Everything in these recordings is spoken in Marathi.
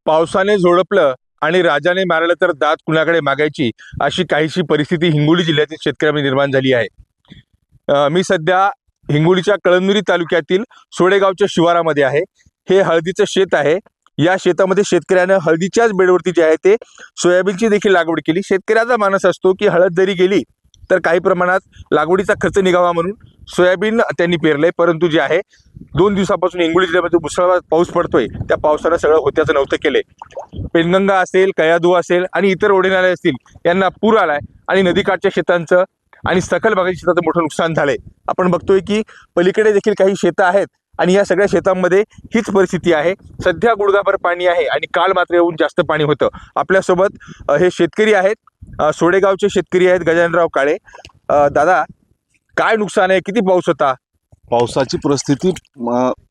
पावसाने झोडपलं आणि राजाने मारलं तर दात कुणाकडे मागायची, अशी काहीशी परिस्थिती हिंगोली जिल्ह्यातील शेतकऱ्यांमध्ये निर्माण झाली आहे. मी सध्या हिंगोलीच्या कळमनुरी तालुक्यातील सोडेगावच्या शिवारामध्ये आहे. हे हळदीचं शेत आहे. या शेतामध्ये शेतकऱ्यानं हळदीच्याच बेडवरती जे आहे ते सोयाबीनची देखील लागवड केली. शेतकऱ्याचा मानस असतो की हळद जरी गेली तर काही प्रमाणात लागवडीचा खर्च निघावा म्हणून सोयाबीन त्यांनी पेरलंय. परंतु जे आहे 2 दिवसापासून हिंगोली जिल्ह्यामध्ये मुसळधार पाऊस पडतोय. त्या पावसानं सगळं होत्याचं नव्हतं केलंय. पेनगंगा असेल, कयाधू असेल आणि इतर ओढेनाले असतील यांना पूर आलाय आणि नदीकाठच्या शेतांचं आणि सखल भागाच्या शेताचं मोठं नुकसान झालंय. आपण बघतोय की पलीकडे देखील काही शेतं आहेत आणि या सगळ्या शेतांमध्ये हीच परिस्थिती आहे. सध्या गुडघाभर पाणी आहे आणि काल मात्र येऊन जास्त पाणी होतं. आपल्यासोबत हे शेतकरी आहेत, सोडेगावचे शेतकरी आहेत, गजाननराव काळे. दादा, काय नुकसान आहे, किती पाऊस होता? पावसाची परिस्थिती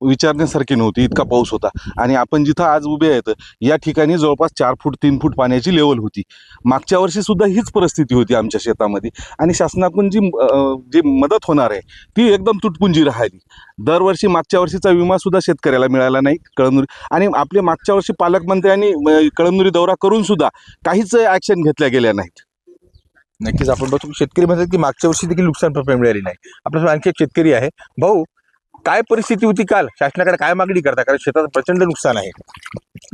विचारण्यासारखी नव्हती, इतका पाऊस होता. आणि आपण जिथं आज उभे आहेत या ठिकाणी जवळपास 4 फूट 3 फूट पाण्याची लेवल होती. मागच्या वर्षी सुद्धा हीच परिस्थिती होती आमच्या शेतामध्ये. आणि शासनाकडून जी मदत होणार आहे ती एकदम तुटपुंजी राहिली. दरवर्षी मागच्या वर्षीचा विमा सुद्धा शेतकऱ्याला मिळाला नाही कळमनुरी. आणि आपले मागच्या वर्षी पालकमंत्र्यांनी कळमनुरी दौरा करून सुद्धा काहीच ॲक्शन घेतल्या गेल्या नाहीत. नक्कीच आपण बघतो शेतकरी म्हणतात की मागच्या वर्षी देखील नुकसान भरपाई मिळाली नाही. आपल्यासोबत आणखी एक शेतकरी आहे. भाऊ, काय परिस्थिती होती काल? शासनाकडे काय मागणी करता? कारण शेतात प्रचंड नुकसान आहे.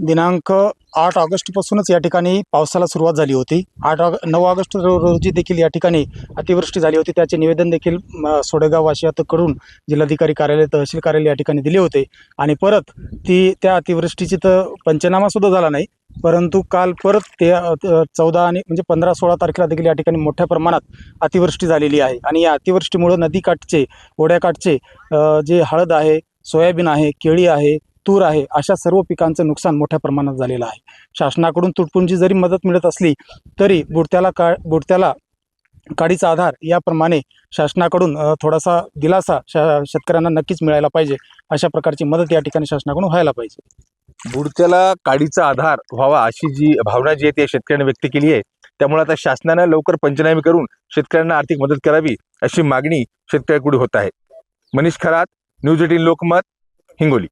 दिनांक 8 ऑगस्टपासूनच या ठिकाणी पावसाला सुरुवात झाली होती. 9 ऑगस्ट रोजी देखील या ठिकाणी अतिवृष्टी झाली होती. त्याचे निवेदन देखील सोडेगाव वासियांकडून जिल्हाधिकारी कार्यालय, तहसील कार्यालय या ठिकाणी दिले होते. आणि परत त्या अतिवृष्टीची तर पंचनामा सुद्धा झाला नाही. परंतु काल परत ते 14 आणि म्हणजे 15-16 तारखेला देखील या ठिकाणी मोठ्या प्रमाणात अतिवृष्टी झालेली आहे. आणि या अतिवृष्टीमुळे नदीकाठचे, ओढ्याकाठचे जे हळद आहे, सोयाबीन आहे, केळी आहे, तूर आहे, अशा सर्व पिकांचं नुकसान मोठ्या प्रमाणात झालेलं आहे. शासनाकडून तुटपुंजी जरी मदत मिळत असली तरी बुडत्याला काडीचा आधार याप्रमाणे शासनाकडून थोडासा दिलासा शेतकऱ्यांना नक्कीच मिळायला पाहिजे. अशा प्रकारची मदत या ठिकाणी शासनाकडून व्हायला पाहिजे. बुडत्याला काडीचा आधार व्हावा अशी जी भावना जी आहे ती शेतकऱ्यांनी व्यक्त केली आहे. त्यामुळे आता शासनानं लवकर पंचनामे करून शेतकऱ्यांना आर्थिक मदत करावी अशी मागणी शेतकऱ्यांकडे होत आहे. मनीष खरात, न्यूज 18 लोकमत, हिंगोली.